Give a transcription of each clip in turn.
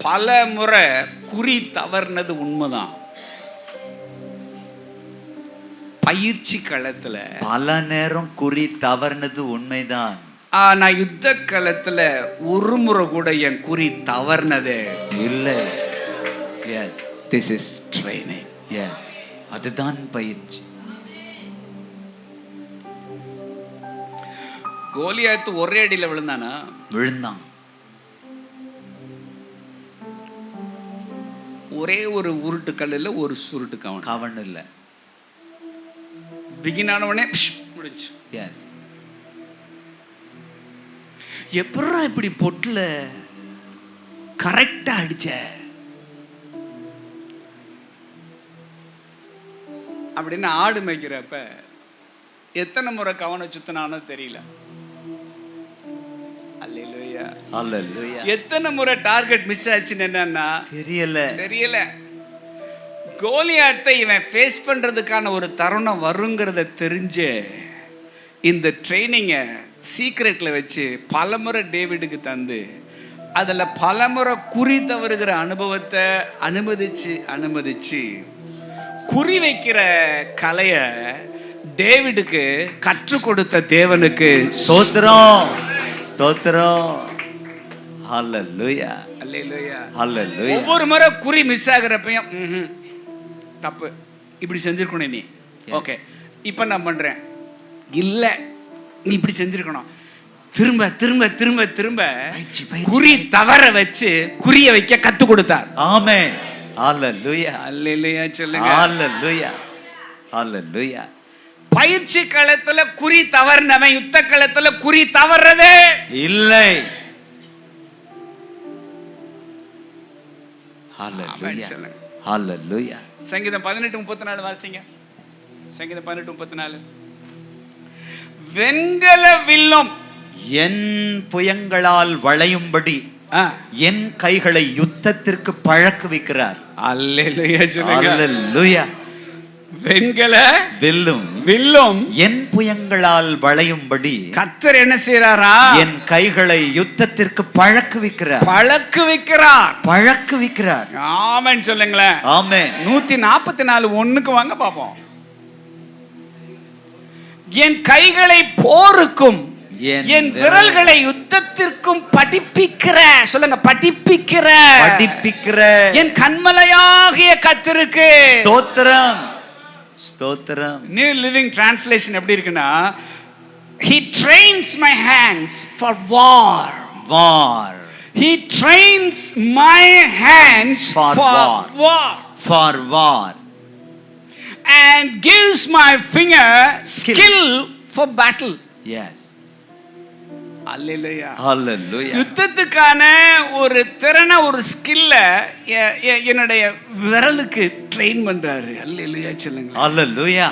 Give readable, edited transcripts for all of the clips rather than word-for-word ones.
பல முறை குறி தவறுனது உண்மைதான். பயிற்சி களத்துல பல நேரம் குறி தவறுனது உண்மைதான். ஆனா யுத்த களத்துல ஒரு முறை கூட என் குறி தவறுனதே இல்லை. Yes, this is training. Yes, அதுதான் பயிற்சி. கோலியாத்து ஒரே அடியில விழுந்தானா? விழுந்தான். ஒரே ஒரு உருட்டு கல்லுல ஒரு சுருட்டு கவன் இல்ல. பிகின் ஆனவனே முடிச்சு. எஸ். எப்படா இப்படி பொட்டுல கரெக்டா அடிச்ச அப்படின்னு ஆடு மேய்க்கிறப்ப எத்தனை முறை கவனை சுத்தினானோ தெரியல. அல்லேலூயா, அல்லேலூயா. எத்தனை முறை டார்கெட் மிஸ் ஆச்சுன்னு என்னன்னா தெரியல. கோலியாத்தை இவன் ஃபேஸ் பண்றதுக்கான ஒரு தருணம் வருங்கிறத தெரிஞ்சு இந்த ட்ரைனிங்கை சீக்ரெட்ல வச்சு பலமுறை டேவிடுக்கு தந்து அதில் பலமுறை குறி தவறுகிற அனுபவத்தை அனுமதிச்சு குறி வைக்கிற கலைய டேவிடுக்கு கற்றுக் கொடுத்த தேவனுக்கு ஸ்தோத்திரம், ஸ்தோத்திரம். ஹல்லேலூயா, அல்லேலூயா, ஹல்லேலூயா. ஒவ்வொரு முறை குறி மிஸ் ஆகுறப்பையும் தப்பு, இப்படி செஞ்சிருக்கணும் நீ. ஓகே, இப்போ நான் பண்றேன், இல்ல நீ இப்படி செஞ்சிருக்கணும். திரும்ப திரும்ப திரும்ப திரும்ப குறி தவற வச்சு குறிய வைக்க கத்து கொடுத்தார். ஆமென். ஹல்லேலூயா, அல்லேலூயா சொல்லுங்க. ஹல்லேலூயா, ஹல்லேலூயா. பயிற்சி களத்துல குறி தவறினவன் யுத்த களத்துல குறி தவறவே இல்லை. ஹல்லேலூயா, ஹல்லேலூயா. சங்கீதம் 18:34 வாசிங்க. சங்கீதம் 18:34. வெண்கல வில்லும் என் புயங்களால் வளையும்படி என் கைகளை யுத்தத்திற்கு பழக்குவிக்கிறார். அல்லேலூயா சொல்லுங்க. அல்லேலூயா. வெண்கல வில்லும் என் புயங்களால் வளையும்படி கர்த்தர் என்ன செய்றாரா? என் கைகளை யுத்தத்திற்கு பழக்குவிக்கிறார். ஆமென் சொல்லுங்களேன். ஆமென். 144:1 வாங்க பாப்போம். என் கைகளை போருக்கும் என் விரல்களை யுத்தத்திற்கும் படிப்பிக்கிற, சொல்லுங்க, படிப்பிக்கிற என் கண்மலையாகிய கர்த்தருக்கு ஸ்தோத்திரம், ஸ்தோத்திரம். நியூ லிவிங் டிரான்ஸ்லேஷன் எப்படி இருக்குன்னா, he trains my hands for war. He trains my hands for war and gives my finger skill for battle. Yes. அல்லேலூயா, அல்லேலூயா. யுத்தத்துக்கான ஒரு திறனை, ஒரு ஸ்கில்ல என்னுடைய விரலுக்கு ட்ரெயின் பண்றாரு. அல்லேலூயா சொல்லுங்க. அல்லேலூயா.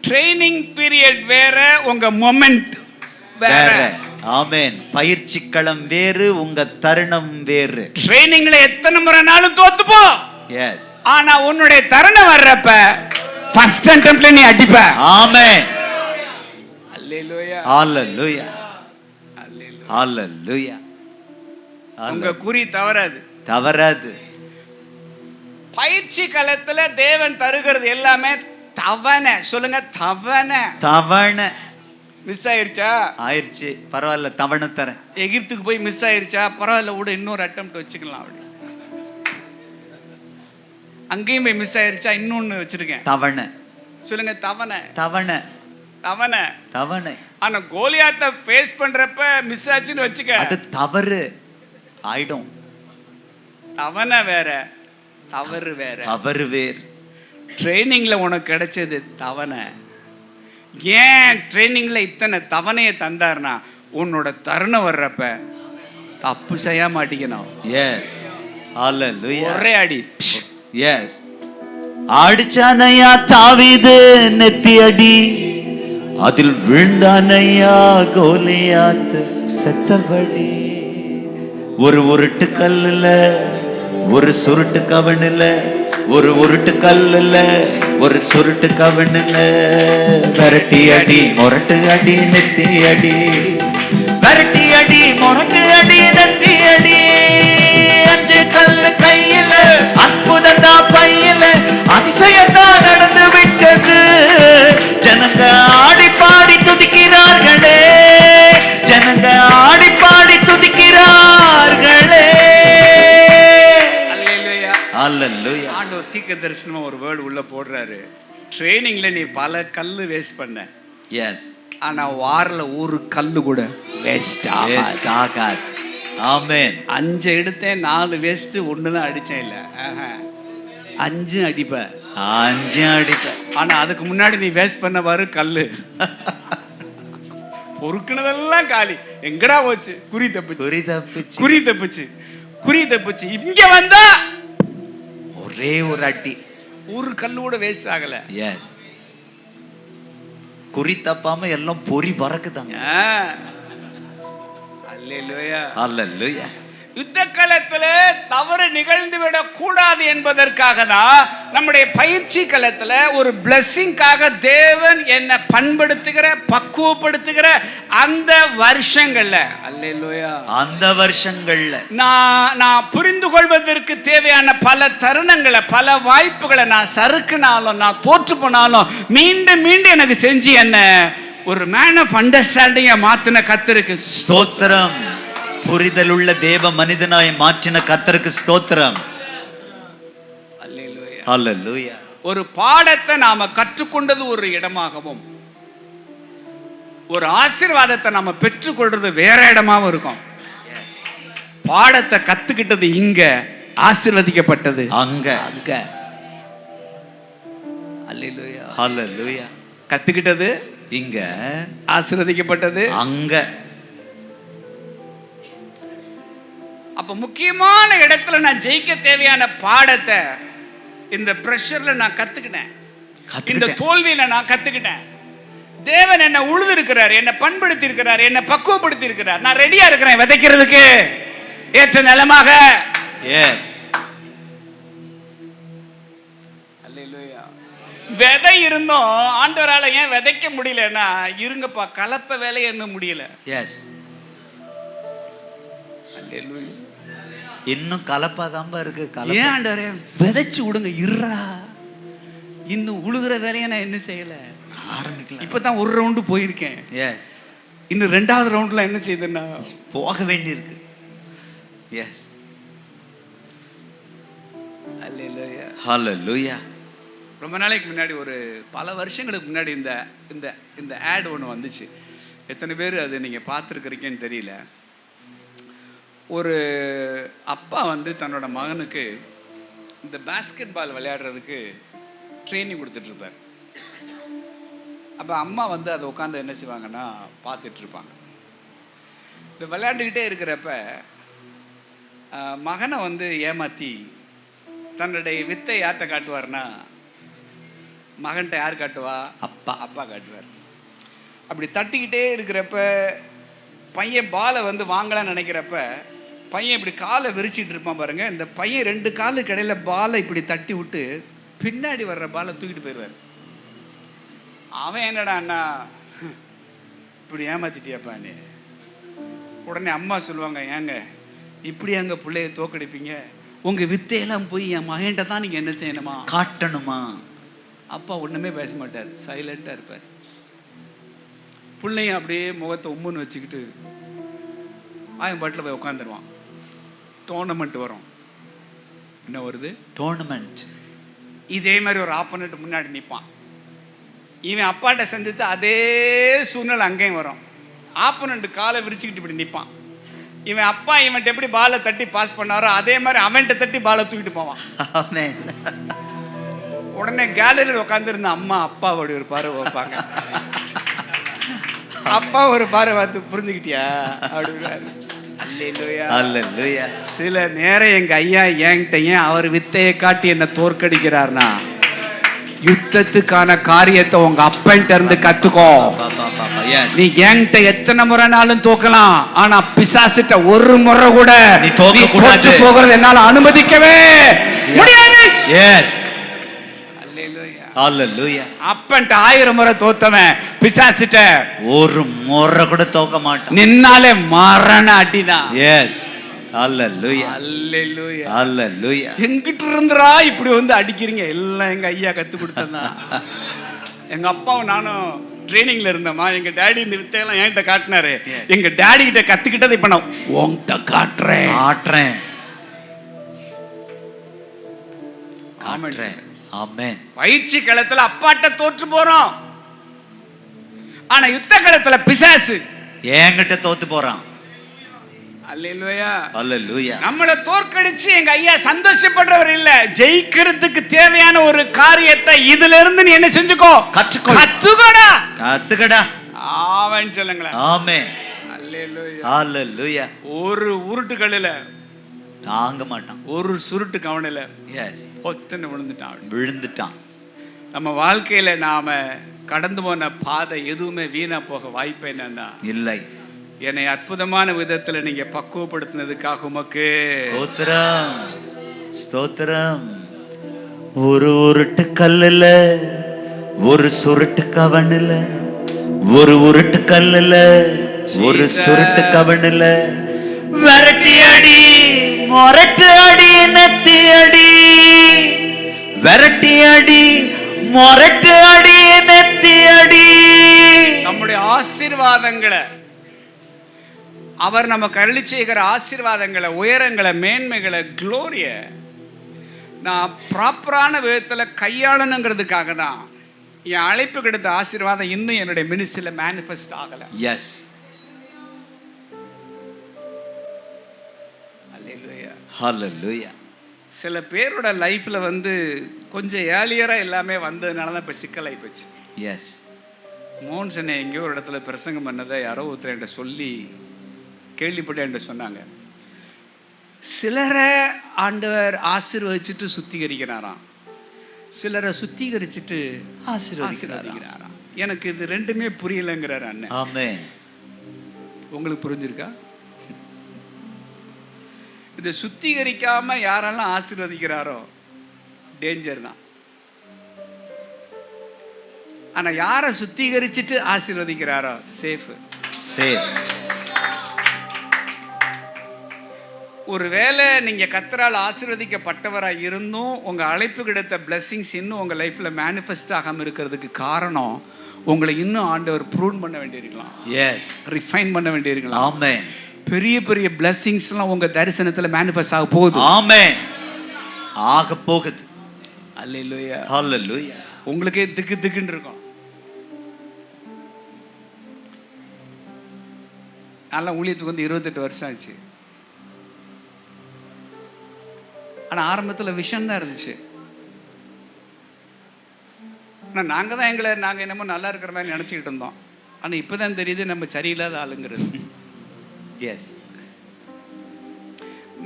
ட்ரைனிங் பீரியட் வேற, உங்க மொமெண்ட் வேற. ஆமென். பயிற்சி களம் வேறு, உங்க தருணம் வேறு. ட்ரைனிங்ல எத்தனை முறைனாலும் தோத்து போ. எஸ். ஆனா உன்னுடைய தருணம் வர்றப்ப ஃபர்ஸ்ட் அட்டெம்ப்ட்ல நீ அடிப்ப. ஆமென். அல்லேலூயா, அல்லேலூயா, அல்லேலூயா. உங்க குறி தவறாது. பயிற்சி களத்துல தேவன் தருகிறது எல்லாமே தவணை. சொல்லுங்க, தவணை. மிஸ் ஆயிருச்சா? ஆயிருச்சு, பரவாயில்ல, தவணை தரேன். எகிப்துக்கு போய் மிஸ் ஆயிருச்சா? பரவாயில்ல, விட இன்னொரு அட்டெம்ப்ட் வச்சுக்கலாம். அப்படி அங்கேயும் போய் மிஸ் ஆயிருச்சா? இன்னொன்னு வச்சிருக்கேன். தவணை. சொல்லுங்க, தவணை. ஆனா கோலியாத்தை ஃபேஸ் பண்றப்ப மிஸ் ஆச்சுன்னு வச்சுக்க, அது தவறு ஆயிடும். தவணை வேற, தவறு வேற. ட்ரைனிங்ல உனக்கு கிடைச்சது தவணை. ஏன் ட்ரைனிங்ல இத்தனை தவணையை தந்தார்னா, உன்னோட தருணம் வர்றப்ப தப்பு செய்ய மாட்டேங்கணும். எஸ். அல்லேலூயா. ஒரே அடி. எஸ். ஆடிச்சானையா தாவீது நெத்தி அடி, அதில் விழுந்தானையா கோலியாத் செத்தபடி. ஒரு உருட்டு கல்லுல ஒரு சுருட்டு கவனில, ஒரு உருட்டு கல்லுல ஒரு சுருட்டு கவனில, விரட்டி அடி முரட்டு அடி நெத்தி அடி, விரட்டி அடி முரட்டு அடி நெத்தி அடி, அஞ்சு கல்ல ஹalleluya. ஆண்டவர் தீர்க்க தரிசனமா ஒரு வேர்டு உள்ள போடுறாரு. ட்ரைனிங்ல நீ பல கல்லு வேஸ்ட் பண்ண, எஸ், ஆனா வாரல ஒரு கல்லு கூட வேஸ்ட் வேஸ்ட் ஆகாது. ஆமென். 5 எடுத்தேன், 4 வேஸ்ட், 1 தான் அடிச்சேன். இல்ல 5 அடிப்ப, 5 அடிப்ப. ஆனா அதுக்கு முன்னாடி நீ வேஸ்ட் பண்ண பாரு கல்லு. பொறுக்குனதெல்லாம் காலி. எங்கடா போச்சு? குறி தப்பிச்சு, குறி தப்பிச்சு, குறி தப்பிச்சு, குறி தப்பிச்சு. இங்க வந்தா ஒரே ஒரு அடி, ஒரு கல்லு கூட வேஸ்ட் ஆகல. எஸ், குறி தப்பாம எல்லாம் பொறி பறக்குதாங்க. அல்லேலூயா, ஹalleluya. யுத்த களத்துல தவறு நிகழ்ந்து விடக் கூடாது என்பதற்காக தான் நம்முடைய பயிற்சி களத்துல ஒரு பிளெஸிங்காக தேவன் என்னை பண்படுத்துகிற, பக்குவப்படுத்துகிற அந்த வருஷங்கள்ல, அல்லேலூயா, அந்த வருஷங்கள்ல நான் புரிந்து கொள்வதற்கு தேவையான பல தருணங்களை, பல வாய்ப்புகளை நான் சறுக்குனாலும், நான் தோற்று போனாலும் மீண்டும் மீண்டும் எனக்கு செஞ்சு என்ன ஒரு மேன் ஆஃப் அண்டர்ஸ்டாண்டிங்கா மாத்தின கர்த்தருக்கு ஸ்தோத்திரம். புரிதல் உள்ள தேவ மனிதனாய் மாற்றின கர்த்தருக்கு ஸ்தோத்திரம். அல்லேலூயா, ஹalleluya. ஒரு பாடத்தை நாம கற்றுக்கொண்டது ஒரு இடமாகவும், ஒரு ஆசீர்வாதத்தை நாம பெற்றுக்கொள்றது வேற இடமாவும் இருக்கும். பாடத்தை கத்துக்கிட்டது இங்க, ஆசீர்வதிக்கப்பட்டது அங்க. அங்க. அல்லேலூயா, ஹalleluya. கத்துக்கிட்டது இங்க, ஆசீர்வதிக்கப்பட்டது அங்க. அப்ப முக்கியமான இடத்துல நான் ஜெயிக்க தேவையான பாடத்தை இந்த பிரஷர்ல நான் கத்துக்கிட்டேன், இந்த தோல்வியில நான் கத்துக்கிட்டேன். தேவன் என்ன உழுது இருக்கிறார், என்ன பண்படுத்தி இருக்கிறார், என்ன பக்குவப்படுத்தி இருக்கிறார். நான் ரெடியா இருக்கிறேன் விதைக்கிறதுக்கு ஏற்ற நிலமாக. எஸ், அல்லேலூயா. விதை இருந்தோம், ஆண்டவரால ஏன் விதைக்க முடியலன்னா, இருங்கப்பா கலப்ப வேலையை என்ன முடியல. எஸ், அல்லேலூயா. இன்னும் கலப்பாதாம்பா இருக்கு. ஏன் ஆண்டவரே விதைச்சு விடுங்க, இருறா, இன்னும் உழுகுற வேலையை நான் என்ன செய்யல, ஆரம்பிக்கலாம். இப்பதான் ஒரு ரவுண்டு போயிருக்கேன். எஸ், இன்னும் 2வது ரவுண்ட்ல என்ன செய்யுதுன்னா போக வேண்டியிருக்கு. எஸ், அல்லேலூயா, ஹalleluya. ரொம்ப நாளைக்கு முன்னாடி, ஒரு பல வருஷங்களுக்கு முன்னாடி இந்த இந்த இந்த ஆட் ஒன்று வந்துச்சு. எத்தனை பேர் அது நீங்கள் பார்த்துருக்குறீங்கன்னு தெரியல. ஒரு அப்பா வந்து தன்னோட மகனுக்கு இந்த பாஸ்கெட் பால் விளையாடுறதுக்கு ட்ரைனிங் கொடுத்துட்ருப்பார். அப்போ அம்மா வந்து அதை உட்காந்து என்ன செய்வாங்கன்னா பார்த்துட்ருப்பாங்க. இந்த விளையாண்டுக்கிட்டே இருக்கிறப்ப மகனை வந்து ஏமாற்றி தன்னுடைய வித்தை யார்கிட்ட காட்டுவார்னா, மகன்கிட்ட யார் காட்டுவா? அப்பா காட்டுவார். அப்படி தட்டிக்கிட்டே இருக்கிறப்ப பையன் பாலை வந்து வாங்கலான்னு நினைக்கிறப்ப பையன் இப்படி காலை விரிச்சிட்டு இருப்பான் பாருங்க. இந்த பையன் 2 காலுக்கு இடையில பாலை இப்படி தட்டி விட்டு பின்னாடி வர்ற பாலை தூக்கிட்டு போயிடுவார். அவன் என்னடான்னா, இப்படி ஏமாத்திட்டியாப்பா நீ. உடனே அம்மா சொல்லுவாங்க, ஏங்க இப்படி அங்கே பிள்ளைய தோக்கடிப்பீங்க, உங்க வித்தையெல்லாம் போய் என் மகன்கிட்ட தான் நீங்க என்ன செய்யணுமா, காட்டணுமா. அப்பா ஒண்ணுமே பேச மாட்டார், சைலண்டா இருப்பார். பிள்ளையும் அப்படியே முகத்தை உம்முன்னு வச்சுக்கிட்டு அவன் பாட்டில் போய் உட்காந்துருவான். டோர்னமெண்ட் வரும். என்ன வருது? டோர்னமெண்ட். இதே மாதிரி ஒரு ஆப்போனண்ட் முன்னாடி நிற்பான். இவன் அப்பாட்ட சந்தித்து அதே சூழ்நிலை அங்கேயும் வரும். ஆப்போனண்ட் காலை விரிச்சுக்கிட்டு இப்படி நிற்பான். இவன் அப்பா இவன்ட்டு எப்படி பாலை தட்டி பாஸ் பண்ணாரோ அதே மாதிரி அவன்கிட்ட தட்டி பாலை தூக்கிட்டு போவான். உடனே கேலரியில் உட்காந்துருந்த அம்மா அப்பாவோட ஒரு பார்வை வைப்பாங்க. அப்பா ஒரு பார்வை பார்த்து புரிஞ்சுக்கிட்டியா அப்படின்னாரு. அல்லேலூயா. சில நேரம் எங்க ஐயா என்கிட்ட ஏன் அவர் வித்தையை காட்டி என்ன தோற்கடிக்கிறார்னா, யுத்தத்துக்கான காரியத்தை உங்க அப்பன்ட்ட இருந்து கத்துக்கோ. நீ என்கிட்ட எத்தனை முறைனாலும் தோக்கலாம், ஆனா பிசாசிட்ட ஒரு முறை கூட நீ தோற்று போகிறது என்னால அனுமதிக்கவே முடியாது. எஸ், ஹalleluya. அப்பன்ட்ட 1000 முறை தோத்தவன் பிசாசிட்ட ஒரு முறை கூட தோக்க மாட்டான். நின்னாலே மரண அடிதான். எஸ், ஹalleluya. அல்லேலூயா. ஹalleluya. எங்கிட்ட இருந்துடா இப்படி வந்து அடிக்கிறீங்க? எல்லாம் எங்க ஐயா கத்து கொடுத்ததான். எங்க அப்பாவும் நானும் ட்ரைனிங்ல இருந்தோமா, எங்க டாடி இந்த வித்தையெல்லாம் என்கிட்ட காட்டினாரு. எங்க டாடி கிட்ட கத்துக்கிட்டதை இப்ப நான் உன்கிட்ட காட்டுறேன். மாற்றேன். ஆமென். பயிற்சி களத்துல அப்பாட்ட தோற்று போறோம், ஆனா யுத்த களத்துல பிசாசு என்கிட்ட தோத்து போறான். அல்லேலூயா. அல்லேலூயா. நம்மள தோற்கடிச்சு எங்க ஐயா சந்தோஷப்படுறவர் இல்ல. ஜெயிக்கிறதுக்கு தேவையான ஒரு காரியத்தை இதுல இருந்து நீ என்ன செஞ்சுக்கோ, கத்துக்கடா. கத்துக்கடா. ஆமென் சொல்லுங்களேன். ஆமென். அல்லேலூயா. அல்லேலூயா. ஒரு உருட்டுகளில தாங்க மாட்டான், ஒரு சுருட்டு கவனில எஸ் பொத்துன்னு விழுந்துட்டான். நம்ம வாழ்க்கையில நாம கடந்து போன பாதை எதுவுமே வீணா போக வாய்ப்பு என்னன்னா இல்லை. என்னை அற்புதமான விதத்துல நீங்க பக்குவப்படுத்தினதுக்காக உமக்கு ஸ்தோத்திரம். ஸ்தோத்திரம். ஒரு உருட்டு கல்லுல ஒரு சுருட்டு கவனில, ஒரு உருட்டு கல்லுல ஒரு சுருட்டு கவனில, விரட்டி அடி மொரட்டு அடி நெத்தி அடி, விரட்டி அடி மொரட்டு அடி நெத்தி அடி. நம்முடைய ஆசீர்வாதங்களை, அவர் நம்ம கருளி செய்கிற ஆசீர்வாதங்களை, உயரங்களை, மேன்மைகளை, குளோரிய நான் ப்ராப்பரான விதத்தில் கையாளணுங்கிறதுக்காக தான் என் அழைப்பு கிடைத்த ஆசீர்வாதம் இன்னும் என்னுடைய மினிஸ்ட்ரியில மேனிஃபெஸ்ட் ஆகல. எஸ். அல்லேலூயா. ஹல்லேலூயா. சில பேரோட லைஃப்ல கொஞ்சம் ஏர்லியரா எல்லாமே வந்ததுனால தான் இப்போ சிக்கலாகி போச்சு. எஸ். மோன்சனை எங்கேயோ ஒரு இடத்துல பிரசங்கம் பண்ணதை யாரோ ஒருத்தர் என்கிட்ட சொல்லி கேள்விப்பட்டு என்கிட்ட சொன்னாங்க, சிலரை ஆண்டவர் ஆசீர்வதிச்சுட்டு சுத்திகரிக்கிறாராம், சிலரை சுத்திகரிச்சுட்டு ஆசீர்வதிக்கிறாராம். எனக்கு இது ரெண்டுமே புரியலைங்கிறார் அண்ணன். ஆமென். உங்களுக்கு புரிஞ்சிருக்கா? இதை சுத்திகரிக்காம யாரெல்லாம் ஆசீர்வதிக்கிறாரோ டேஞ்சர் தான். ஆனா யாரை சுத்திகரிச்சுட்டு ஆசீர்வதிக்கிறாரோ சேஃப். சேஃப். ஒருவேளை நீங்க கர்த்தரால் ஆசீர்வதிக்கப்பட்டவராக இருந்தும் உங்க அழைப்பு கிடைத்த பிளெஸிங்ஸ் இன்னும் உங்க லைஃப்ல மேனிஃபெஸ்ட் ஆகாம இருக்கிறதுக்கு காரணம் உங்களை இன்னும் ஆண்டவர் ப்ரூன் பண்ண வேண்டியிருக்கலாம். எஸ். ரிஃபைன் பண்ண வேண்டியிருக்கலாம். ஆமென். பெரிய பெரிய பிளெஸிங்ஸ் எல்லாம் உங்க தரிசனத்துல மேனிஃபெஸ்ட் ஆக போகுது. ஆமென். ஆக போகுது. அல்லேலூயா. ஹல்லேலூயா. உங்களுக்கே திக்கு திக்குன்னு இருக்கும். நல்லா ஊழியத்துக்கு 28 வருஷம் ஆச்சு. ஆனா ஆரம்பத்துல விஷம் தான் இருந்துச்சு. ஆனால் நாங்கள் என்னமோ நல்லா இருக்கிற மாதிரி நினச்சிக்கிட்டு இருந்தோம். ஆனால் இப்போ தான் தெரியுது நம்ம சரியில்லாத ஆளுங்கிறது. எஸ்.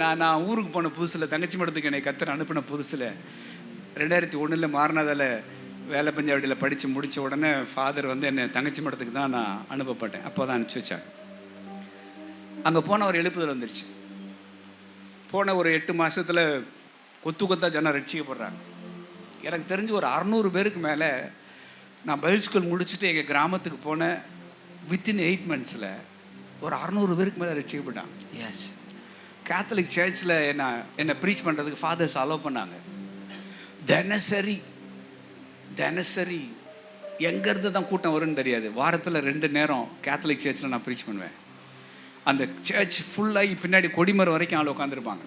நான் ஊருக்கு போன புதுசில், தங்கச்சி மடத்துக்கு என்னை கர்த்தர் அனுப்பின புதுசில் 2001 மாறினதால் வேலை பஞ்சாவடியில் படித்து முடித்த உடனே ஃபாதர் என்னை தங்கச்சி மடத்துக்கு தான் நான் அனுப்பப்பட்டேன். அப்போ தான் அனுப்பிச்சி வச்சாங்க. அங்கே போன ஒரு எழுப்புதல் வந்துருச்சு. போன ஒரு 8 மாதத்தில் கொத்து கொத்தா ஜனம் ரட்சிக்கப்படுறாங்க. எனக்கு தெரிஞ்சு ஒரு 600 பேருக்கு மேலே நான் பைபிள் ஸ்கூல் முடிச்சுட்டு எங்கள் கிராமத்துக்கு போனேன். வித்தின் 8 months ஒரு 600 பேருக்கு மேலே ரட்சிக்கப்பட்டாங்க. எஸ். கேத்தலிக் சர்ச்சில் என்னை ப்ரீச் பண்ணுறதுக்கு ஃபாதர்ஸ் அலோவ் பண்ணாங்க. தினசரி எங்கேருந்து தான் கூட்டம் வரும்னு தெரியாது. வாரத்தில் 2 நேரம் கேத்தலிக் சர்ச்சில் நான் ப்ரீச் பண்ணுவேன். அந்த சர்ச் ஃபுல்லாகி பின்னாடி கொடிமரம் வரைக்கும் ஆள் உட்காந்துருப்பாங்க.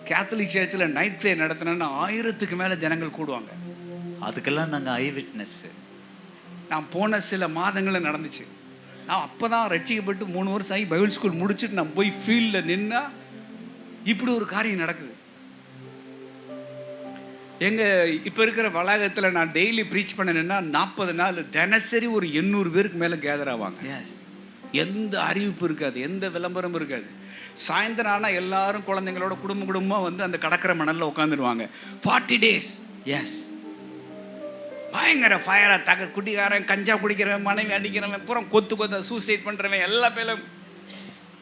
கேத்தலிக் சர்ச்சில் நைட் ப்ரே நடத்தினேன்னா 1000க்கு மேலே ஜனங்கள் கூடுவாங்க. அதுக்கெல்லாம் நாங்கள் ஐ விட்னஸ். நான் போன சில மாதங்களில் நடந்துச்சு. நான் அப்போ தான் ரட்சிக்கப்பட்டு 3 வருஷம் ஆகி பைபிள் ஸ்கூல் முடிச்சுட்டு நான் போய் ஃபீல்டில் நின்னா இப்படி ஒரு காரியம் நடக்குது. எங்கள் இப்போ இருக்கிற வளாகத்தில் நான் டெய்லி ப்ரீச் பண்ணேன்னா 40 நாள் தினசரி ஒரு 800 பேருக்கு மேலே கேதர் ஆவாங்க. எஸ். எந்த அறிவிப்பு இருக்காது, எந்த விளம்பரம் இருக்காது. சாயந்தரம் ஆனால் எல்லாரும் குழந்தைங்களோட குடும்பமாக அந்த கடற்கரை மணலில் உட்காந்துருவாங்க. 40 days. எஸ். பயங்கர ஃபயராக குடிகாரன், கஞ்சா குடிக்கிறவன், மனைவி அடிக்கிறவன், பூரா கொத்த சூசைட் பண்ணுறவன் எல்லா பேரும்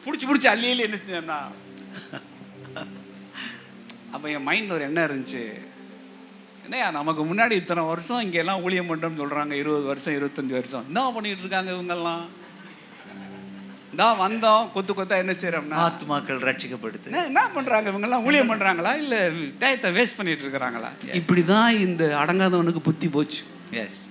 பிடிச்சி அள்ளி என்ன செஞ்சேன்னா, அப்போ என் மைண்டில் ஒரு எண்ணம் இருந்துச்சு, என்னையா நமக்கு முன்னாடி இத்தனை வருஷம் இங்கெல்லாம் ஊழியம் பண்ணுறோம்னு சொல்கிறாங்க, 20 வருஷம் 25 வருஷம் என்ன பண்ணிட்டு இருக்காங்க இவங்கெல்லாம். தான் வந்தோம் கொத்தா என்ன செய்யறோம்னா ஆத்மாக்கள் ரட்சிக்கப்படுது. என்ன பண்றாங்க இவங்கெல்லாம்? ஊழியம் பண்றாங்களா இல்ல டயத்தை வேஸ்ட் பண்ணிட்டு இருக்கிறாங்களா? இப்படிதான் இந்த அடங்காதவனுக்கு புத்தி போச்சு. எஸ்.